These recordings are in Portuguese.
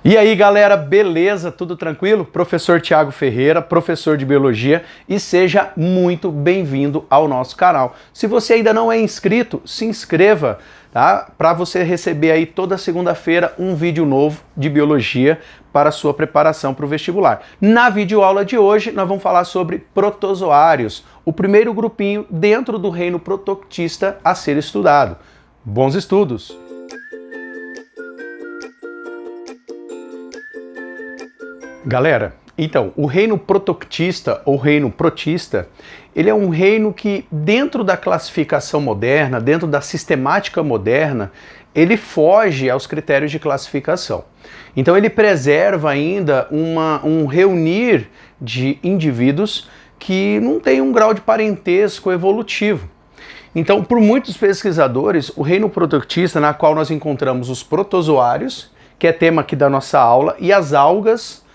E aí galera, beleza? Tudo tranquilo? Professor Thiago Ferreira, professor de Biologia, e seja muito bem-vindo ao nosso canal. Se você ainda não é inscrito, se inscreva, tá? Para você receber aí toda segunda-feira um vídeo novo de Biologia para a sua preparação para o vestibular. Na videoaula de hoje nós vamos falar sobre protozoários, o primeiro grupinho dentro do reino protoctista a ser estudado. Bons estudos! Galera, então, o reino protoctista ou reino protista, ele é um reino que dentro da classificação moderna, dentro da sistemática moderna, ele foge aos critérios de classificação. Então ele preserva ainda um reunir de indivíduos que não tem um grau de parentesco evolutivo. Então, por muitos pesquisadores, o reino protoctista, na qual nós encontramos os protozoários, que é tema aqui da nossa aula, e as algas,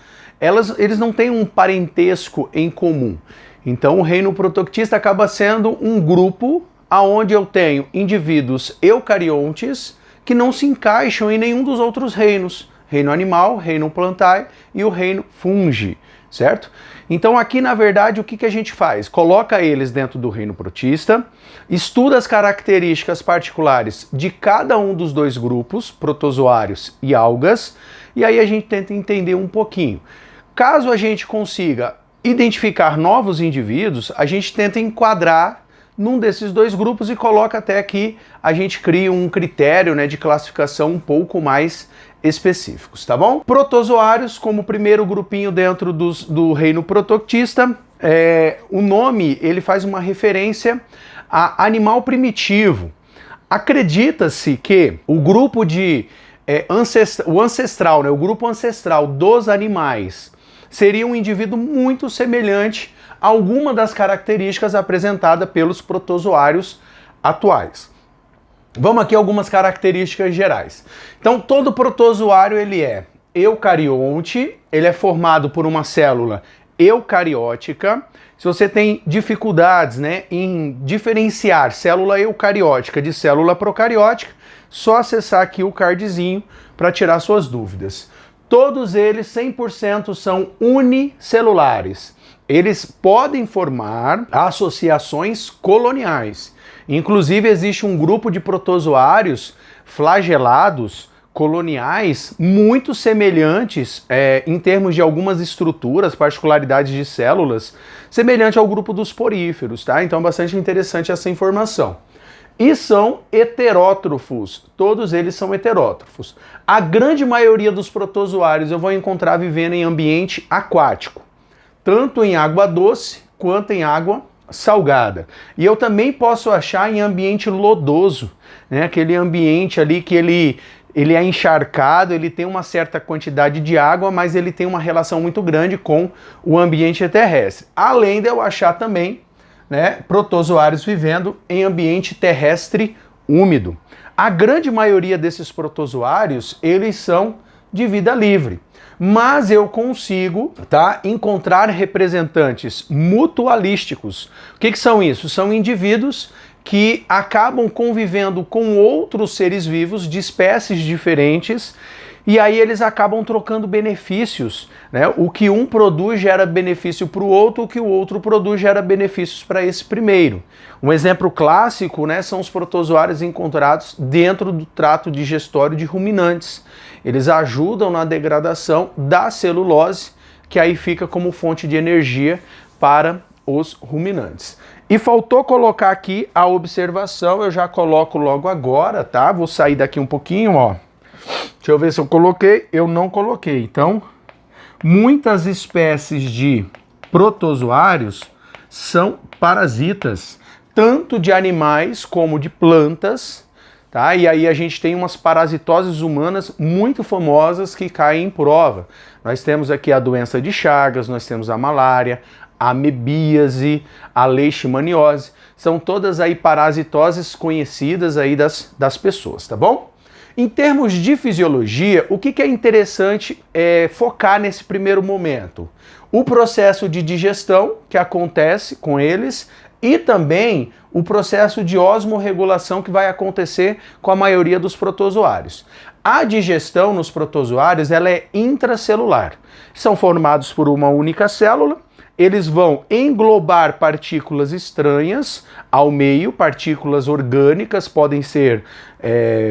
eles não têm um parentesco em comum. Então o reino protoctista acaba sendo um grupo onde eu tenho indivíduos eucariontes que não se encaixam em nenhum dos outros reinos. Reino animal, reino plantae e o reino fungi, certo? Então aqui na verdade o que a gente faz? Coloca eles dentro do reino protista, estuda as características particulares de cada um dos dois grupos, protozoários e algas, e aí a gente tenta entender um pouquinho. Caso a gente consiga identificar novos indivíduos, a gente tenta enquadrar num desses dois grupos e coloca até que a gente cria um critério, né, de classificação um pouco mais específicos, tá bom? Protozoários, como primeiro grupinho dentro do reino protoctista, o nome ele faz uma referência a animal primitivo. Acredita-se que o grupo de o grupo ancestral dos animais seria um indivíduo muito semelhante a alguma das características apresentadas pelos protozoários atuais. Vamos aqui a algumas características gerais. Então, todo protozoário ele é eucarionte, ele é formado por uma célula eucariótica. Se você tem dificuldades, né, em diferenciar célula eucariótica de célula procariótica, só acessar aqui o cardzinho para tirar suas dúvidas. Todos eles 100% são unicelulares. Eles podem formar associações coloniais. Inclusive existe um grupo de protozoários flagelados coloniais muito semelhantes em termos de algumas estruturas, particularidades de células, semelhante ao grupo dos poríferos, tá? Então é bastante interessante essa informação. E são heterótrofos, todos eles são heterótrofos. A grande maioria dos protozoários eu vou encontrar vivendo em ambiente aquático, tanto em água doce quanto em água salgada. E eu também posso achar em ambiente lodoso, né? Aquele ambiente ali que ele é encharcado, ele tem uma certa quantidade de água, mas ele tem uma relação muito grande com o ambiente terrestre. Além de eu achar também, né, protozoários vivendo em ambiente terrestre úmido. A grande maioria desses protozoários, eles são de vida livre, mas eu consigo, tá, encontrar representantes mutualísticos. O que são isso? São indivíduos que acabam convivendo com outros seres vivos de espécies diferentes, e aí eles acabam trocando benefícios, né? O que um produz gera benefício para o outro, o que o outro produz gera benefícios para esse primeiro. Um exemplo clássico, né, são os protozoários encontrados dentro do trato digestório de ruminantes. Eles ajudam na degradação da celulose, que aí fica como fonte de energia para os ruminantes. E faltou colocar aqui a observação, eu já coloco logo agora, tá? Vou sair daqui um pouquinho, ó. Deixa eu ver se eu coloquei. Eu não coloquei. Então, muitas espécies de protozoários são parasitas, tanto de animais como de plantas, tá? E aí a gente tem umas parasitoses humanas muito famosas que caem em prova. Nós temos aqui a doença de Chagas, nós temos a malária, a amebíase, a leishmaniose. São todas aí parasitoses conhecidas aí das pessoas, tá bom? Em termos de fisiologia, o que é interessante focar nesse primeiro momento? O processo de digestão que acontece com eles e também o processo de osmorregulação que vai acontecer com a maioria dos protozoários. A digestão nos protozoários ela é intracelular. São formados por uma única célula, eles vão englobar partículas estranhas ao meio, partículas orgânicas, podem ser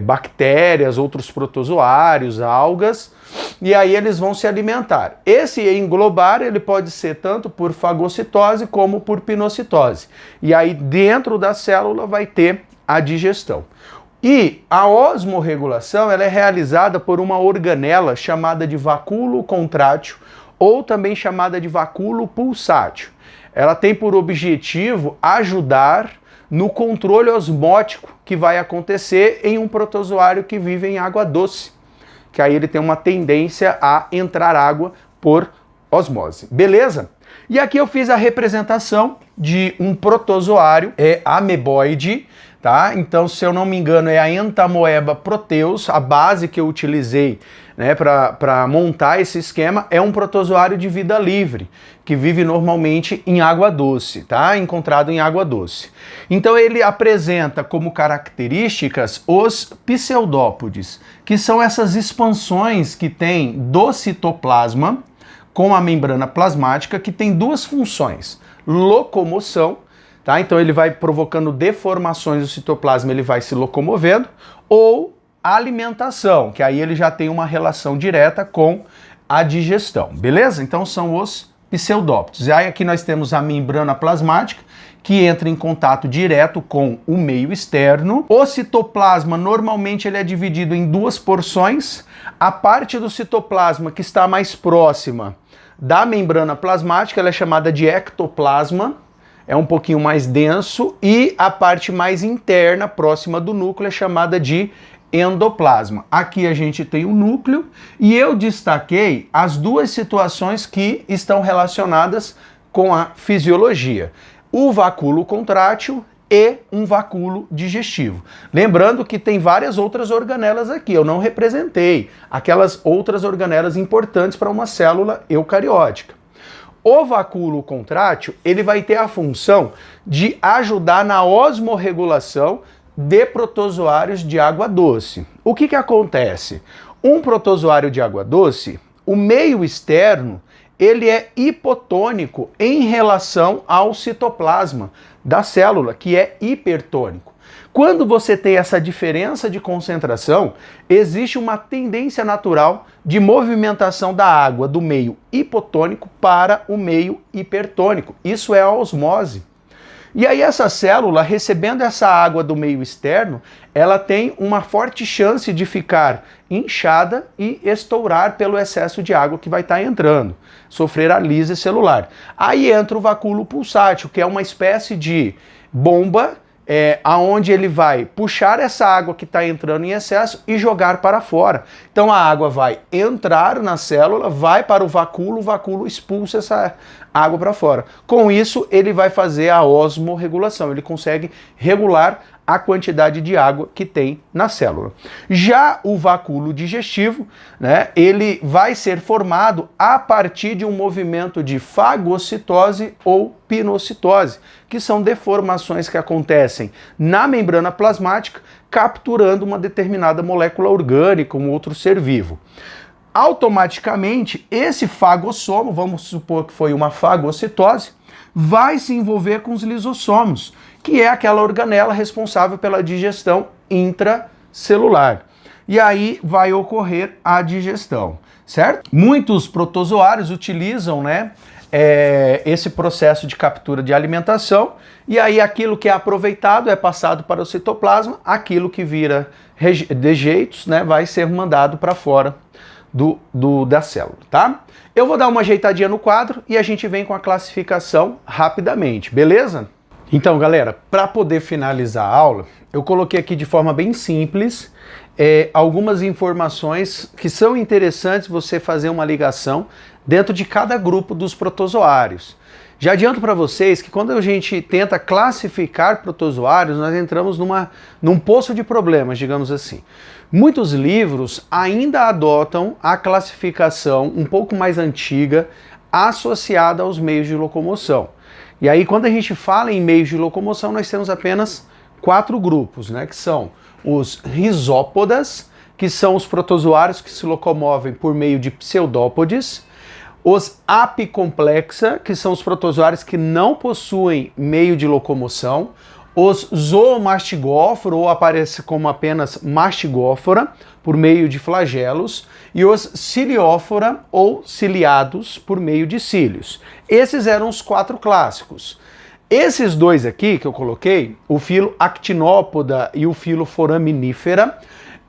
bactérias, outros protozoários, algas, e aí eles vão se alimentar. Esse englobar ele pode ser tanto por fagocitose como por pinocitose. E aí dentro da célula vai ter a digestão. E a osmorregulação ela é realizada por uma organela chamada de vacúolo contrátil, ou também chamada de vacúolo pulsátil. Ela tem por objetivo ajudar no controle osmótico que vai acontecer em um protozoário que vive em água doce, que aí ele tem uma tendência a entrar água por osmose. Beleza? E aqui eu fiz a representação de um protozoário ameboide, tá? Então, se eu não me engano, é a Entamoeba proteus, a base que eu utilizei, né, para montar esse esquema, é um protozoário de vida livre, que vive normalmente em água doce, tá? Encontrado em água doce. Então ele apresenta como características os pseudópodes, que são essas expansões que tem do citoplasma com a membrana plasmática, que tem duas funções: locomoção, tá? Então ele vai provocando deformações do citoplasma, ele vai se locomovendo, ou alimentação, que aí ele já tem uma relação direta com a digestão, beleza? Então são os pseudópodes. E aí aqui nós temos a membrana plasmática, que entra em contato direto com o meio externo. O citoplasma, normalmente ele é dividido em duas porções. A parte do citoplasma que está mais próxima da membrana plasmática, ela é chamada de ectoplasma, é um pouquinho mais denso, e a parte mais interna, próxima do núcleo, é chamada de endoplasma. Aqui a gente tem o núcleo e eu destaquei as duas situações que estão relacionadas com a fisiologia: o vacúolo contrátil e um vacúolo digestivo. Lembrando que tem várias outras organelas aqui, eu não representei aquelas outras organelas importantes para uma célula eucariótica. O vacúolo contrátil, ele vai ter a função de ajudar na osmorregulação de protozoários de água doce. O que acontece? Um protozoário de água doce, o meio externo, ele é hipotônico em relação ao citoplasma da célula, que é hipertônico. Quando você tem essa diferença de concentração, existe uma tendência natural de movimentação da água do meio hipotônico para o meio hipertônico. Isso é a osmose. E aí essa célula, recebendo essa água do meio externo, ela tem uma forte chance de ficar inchada e estourar pelo excesso de água que vai estar entrando, sofrer a lise celular. Aí entra o vacúolo pulsátil, que é uma espécie de bomba, aonde ele vai puxar essa água que está entrando em excesso e jogar para fora. Então a água vai entrar na célula, vai para o vacúolo expulsa essa água para fora. Com isso, ele vai fazer a osmorregulação, ele consegue regular a quantidade de água que tem na célula. Já o vacúolo digestivo, né, ele vai ser formado a partir de um movimento de fagocitose ou pinocitose, que são deformações que acontecem na membrana plasmática, capturando uma determinada molécula orgânica, um outro ser vivo. Automaticamente, esse fagossomo, vamos supor que foi uma fagocitose, vai se envolver com os lisossomos, que é aquela organela responsável pela digestão intracelular. E aí vai ocorrer a digestão, certo? Muitos protozoários utilizam, né, esse processo de captura de alimentação, e aí aquilo que é aproveitado é passado para o citoplasma, aquilo que vira dejeitos, né, vai ser mandado para fora da célula, tá? Eu vou dar uma ajeitadinha no quadro e a gente vem com a classificação rapidamente, beleza? Então, galera, para poder finalizar a aula, eu coloquei aqui de forma bem simples algumas informações que são interessantes você fazer uma ligação dentro de cada grupo dos protozoários. Já adianto para vocês que quando a gente tenta classificar protozoários, nós entramos num poço de problemas, digamos assim. Muitos livros ainda adotam a classificação um pouco mais antiga associada aos meios de locomoção. E aí, quando a gente fala em meios de locomoção, nós temos apenas 4 grupos, né? Que são os rizópodas, que são os protozoários que se locomovem por meio de pseudópodes, os apicomplexa, que são os protozoários que não possuem meio de locomoção, os zoomastigóforo, ou aparece como apenas mastigófora, por meio de flagelos, e os ciliófora, ou ciliados, por meio de cílios. Esses eram os 4 clássicos. Esses 2 aqui que eu coloquei, o filo Actinópoda e o filo Foraminífera,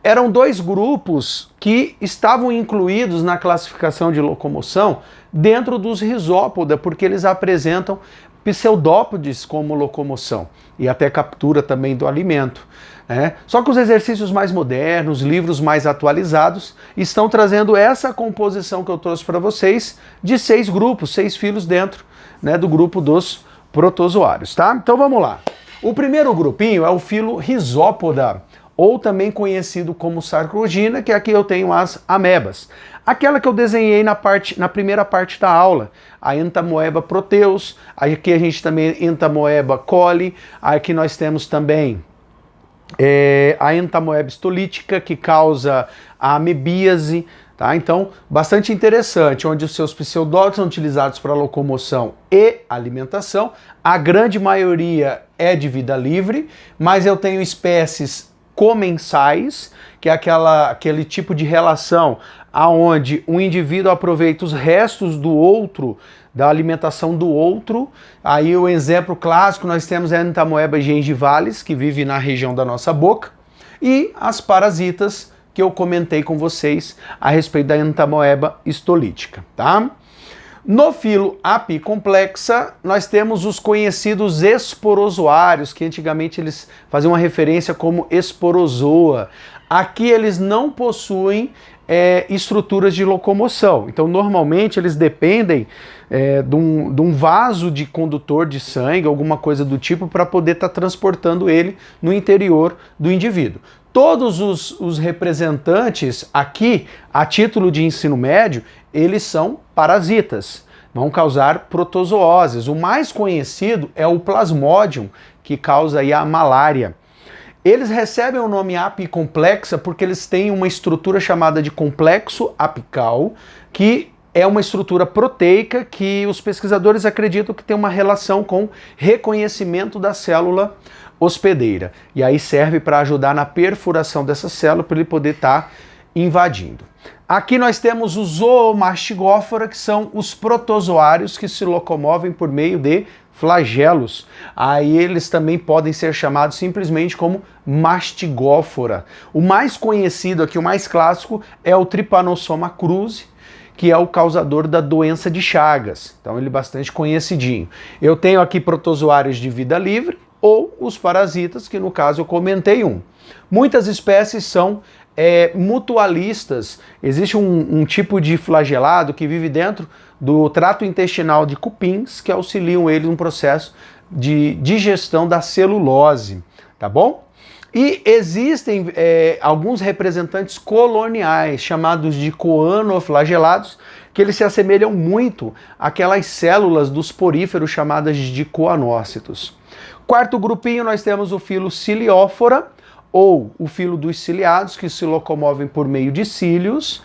eram 2 grupos que estavam incluídos na classificação de locomoção dentro dos Rhizópoda, porque eles apresentam pseudópodes como locomoção e até captura também do alimento. Só que os exercícios mais modernos, livros mais atualizados, estão trazendo essa composição que eu trouxe para vocês de 6 grupos, 6 filos dentro, do grupo dos protozoários, tá? Então vamos lá. O primeiro grupinho é o filo Rhizópoda, ou também conhecido como sarcogina, que aqui eu tenho as amebas. Aquela que eu desenhei na primeira parte da aula, a Entamoeba proteus, aqui a gente também Entamoeba coli, aqui nós temos também a Entamoeba histolítica, que causa a amebíase, tá? Então, bastante interessante, onde os seus pseudópodes são utilizados para locomoção e alimentação. A grande maioria é de vida livre, mas eu tenho espécies comensais, que é aquele tipo de relação aonde um indivíduo aproveita os restos do outro, da alimentação do outro. Aí o exemplo clássico, nós temos a Entamoeba gengivalis, que vive na região da nossa boca, e as parasitas, que eu comentei com vocês a respeito da Entamoeba histolítica, tá? No filo apicomplexa, nós temos os conhecidos esporozoários, que antigamente eles faziam uma referência como esporozoa. Aqui eles não possuem estruturas de locomoção, então normalmente eles dependem de um vaso de condutor de sangue, alguma coisa do tipo, para poder estar transportando ele no interior do indivíduo. Todos os representantes aqui, a título de ensino médio, eles são parasitas, vão causar protozooses. O mais conhecido é o Plasmodium, que causa aí a malária. Eles recebem o nome apicomplexa porque eles têm uma estrutura chamada de complexo apical, que é uma estrutura proteica que os pesquisadores acreditam que tem uma relação com reconhecimento da célula hospedeira. E aí serve para ajudar na perfuração dessa célula para ele poder estar invadindo. Aqui nós temos os zoomastigófora, que são os protozoários que se locomovem por meio de flagelos. Aí eles também podem ser chamados simplesmente como mastigófora. O mais conhecido aqui, o mais clássico, é o Trypanosoma cruzi, que é o causador da doença de Chagas. Então ele é bastante conhecidinho. Eu tenho aqui protozoários de vida livre ou os parasitas, que no caso eu comentei um. Muitas espécies são mutualistas. Existe um tipo de flagelado que vive dentro do trato intestinal de cupins, que auxiliam ele no processo de digestão da celulose, tá bom? E existem alguns representantes coloniais, chamados de coanoflagelados, que eles se assemelham muito àquelas células dos poríferos chamadas de coanócitos. Quarto grupinho, nós temos o filo ciliófora, ou o filo dos ciliados, que se locomovem por meio de cílios.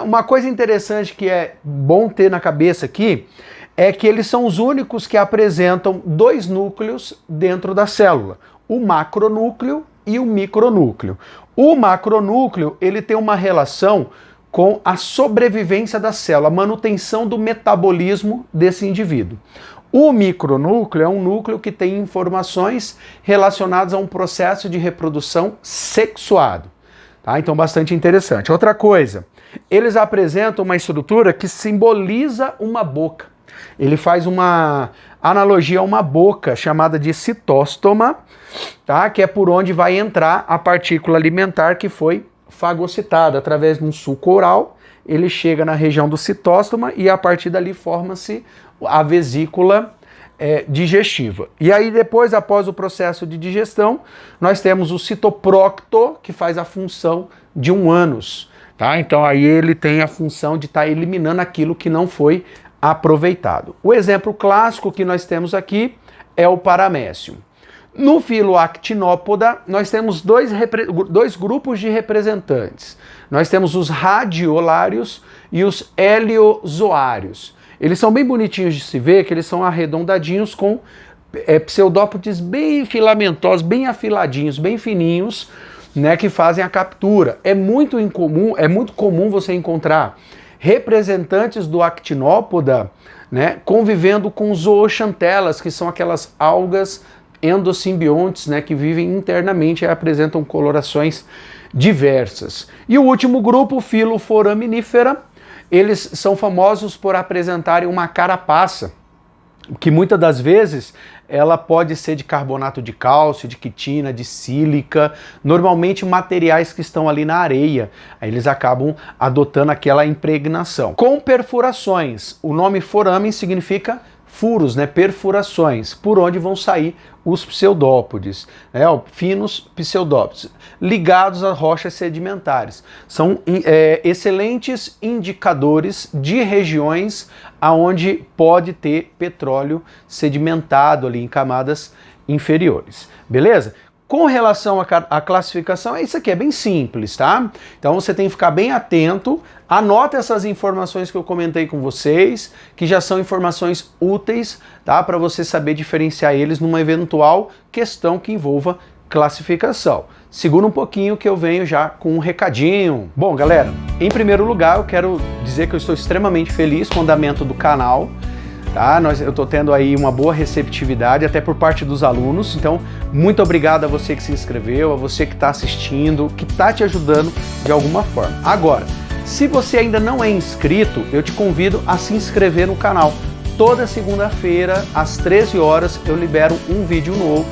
Uma coisa interessante que é bom ter na cabeça aqui é que eles são os únicos que apresentam 2 núcleos dentro da célula, o macronúcleo e o micronúcleo. O macronúcleo, ele tem uma relação com a sobrevivência da célula, a manutenção do metabolismo desse indivíduo. O micronúcleo é um núcleo que tem informações relacionadas a um processo de reprodução sexuado. Tá? Então, bastante interessante. Outra coisa, eles apresentam uma estrutura que simboliza uma boca. Ele faz uma analogia a uma boca chamada de citóstoma, tá? Que é por onde vai entrar a partícula alimentar que foi fagocitada através de um suco oral. Ele chega na região do citóstoma e a partir dali forma-se a vesícula digestiva. E aí depois, após o processo de digestão, nós temos o citoprocto, que faz a função de um ânus, tá? Então aí ele tem a função de estar eliminando aquilo que não foi aproveitado. O exemplo clássico que nós temos aqui é o paramécium. No filo Actinópoda, nós temos dois grupos de representantes. Nós temos os radiolários e os heliozoários. Eles são bem bonitinhos de se ver, que eles são arredondadinhos com pseudópodes bem filamentosos, bem afiladinhos, bem fininhos, né, que fazem a captura. É muito comum você encontrar representantes do Actinópoda, né, convivendo com zooxantelas, que são aquelas algas endosimbiontes, né, que vivem internamente e apresentam colorações diversas. E o último grupo, o filo Foraminífera, eles são famosos por apresentarem uma carapaça, que muitas das vezes ela pode ser de carbonato de cálcio, de quitina, de sílica, normalmente materiais que estão ali na areia. Aí eles acabam adotando aquela impregnação. Com perfurações, o nome foramen significa furos, né, perfurações, por onde vão sair os pseudópodes, né, finos pseudópodes, ligados a rochas sedimentares. São excelentes indicadores de regiões aonde pode ter petróleo sedimentado ali em camadas inferiores, beleza? Com relação à classificação, isso aqui é bem simples, tá? Então você tem que ficar bem atento, anota essas informações que eu comentei com vocês, que já são informações úteis, tá? Para você saber diferenciar eles numa eventual questão que envolva classificação. Segura um pouquinho que eu venho já com um recadinho. Bom, galera, em primeiro lugar eu quero dizer que eu estou extremamente feliz com o andamento do canal. Tá? Eu estou tendo aí uma boa receptividade, até por parte dos alunos, então muito obrigado a você que se inscreveu, a você que está assistindo, que está te ajudando de alguma forma. Agora, se você ainda não é inscrito, eu te convido a se inscrever no canal. Toda segunda-feira, às 13 horas, eu libero um vídeo novo.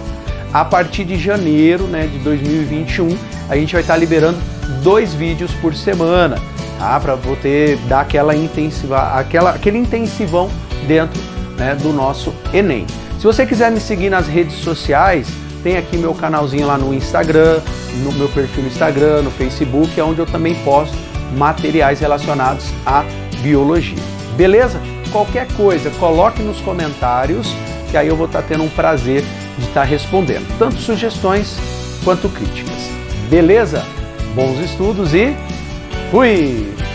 A partir de janeiro, né, de 2021, a gente vai estar liberando 2 vídeos por semana, tá? Para você dar aquele intensivão dentro, né, do nosso Enem. Se você quiser me seguir nas redes sociais, tem aqui meu canalzinho lá no Instagram, no meu perfil no Instagram, no Facebook, onde eu também posto materiais relacionados à biologia. Beleza? Qualquer coisa, coloque nos comentários, que aí eu vou estar tendo um prazer de estar respondendo, tanto sugestões quanto críticas. Beleza? Bons estudos e fui!